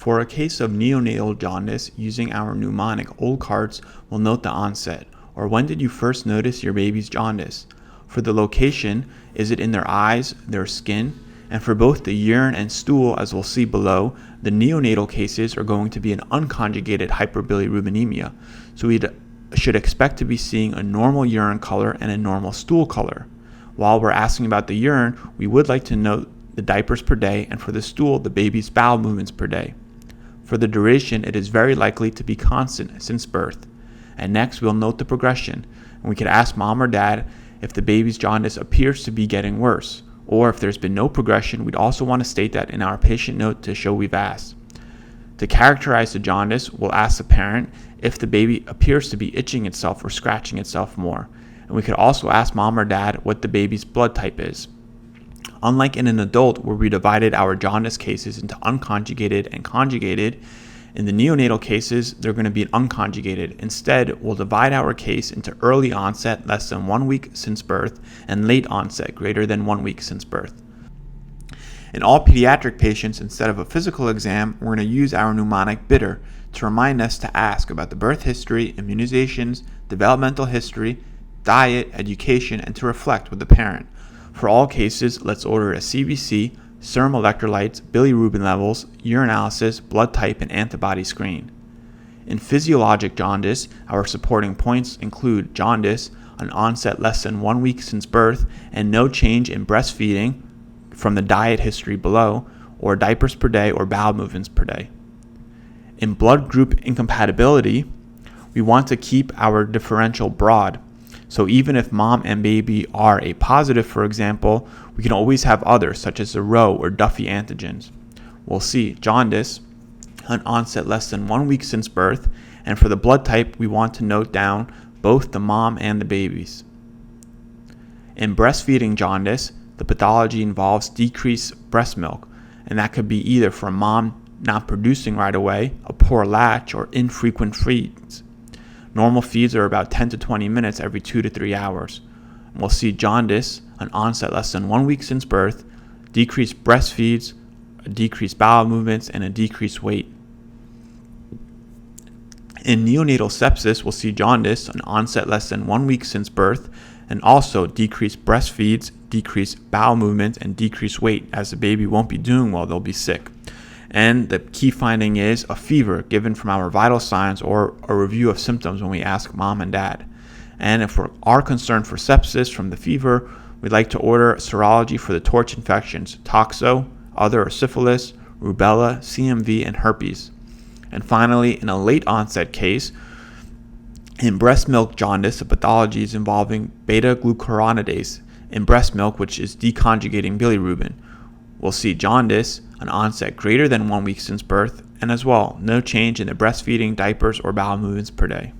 For a case of neonatal jaundice, using our mnemonic old cards will note the onset, or when did you first notice your baby's jaundice. For the location, is it in their eyes, their skin? And for both the urine and stool, as we'll see below, the neonatal cases are going to be an unconjugated hyperbilirubinemia, so we should expect to be seeing a normal urine color and a normal stool color. While we're asking about the urine, we would like to note the diapers per day, and for the stool, the baby's bowel movements per day. For the duration, it is very likely to be constant since birth. And next, we'll note the progression, and we could ask mom or dad if the baby's jaundice appears to be getting worse, or if there's been no progression, we'd also want to state that in our patient note to show we've asked. To characterize the jaundice, we'll ask the parent if the baby appears to be itching itself or scratching itself more. And we could also ask mom or dad what the baby's blood type is. Unlike in an adult where we divided our jaundice cases into unconjugated and conjugated, in the neonatal cases, they're going to be unconjugated. Instead, we'll divide our case into early onset, less than 1 week since birth, and late onset, greater than 1 week since birth. In all pediatric patients, instead of a physical exam, we're going to use our mnemonic BITTER to remind us to ask about the birth history, immunizations, developmental history, diet, education, and to reflect with the parent. For all cases, let's order a CBC, serum electrolytes, bilirubin levels, urinalysis, blood type, and antibody screen. In physiologic jaundice, our supporting points include jaundice, an onset less than 1 week since birth, and no change in breastfeeding from the diet history below, or diapers per day or bowel movements per day. In blood group incompatibility, we want to keep our differential broad. So even if mom and baby are A positive, for example, we can always have others, such as the Rho or Duffy antigens. We'll see jaundice, an onset less than 1 week since birth, and for the blood type, we want to note down both the mom and the baby's. In breastfeeding jaundice, the pathology involves decreased breast milk, and that could be either from mom not producing right away, a poor latch, or infrequent feeds. Normal feeds are about 10 to 20 minutes every 2 to 3 hours. We'll see jaundice, an onset less than 1 week since birth, decreased breast feeds, a decreased bowel movements, and a decreased weight. In neonatal sepsis, we'll see jaundice, an onset less than 1 week since birth, and also decreased breast feeds, decreased bowel movements, and decreased weight, as the baby won't be doing well, they'll be sick. And the key finding is a fever given from our vital signs or a review of symptoms when we ask mom and dad. And if we are concerned for sepsis from the fever, we'd like to order serology for the torch infections, toxo, other or syphilis, rubella, CMV, and herpes. And finally, in a late onset case, in breast milk jaundice, the pathology is involving beta-glucuronidase in breast milk, which is deconjugating bilirubin. We'll see jaundice, an onset greater than 1 week since birth, and as well, no change in the breastfeeding, diapers, or bowel movements per day.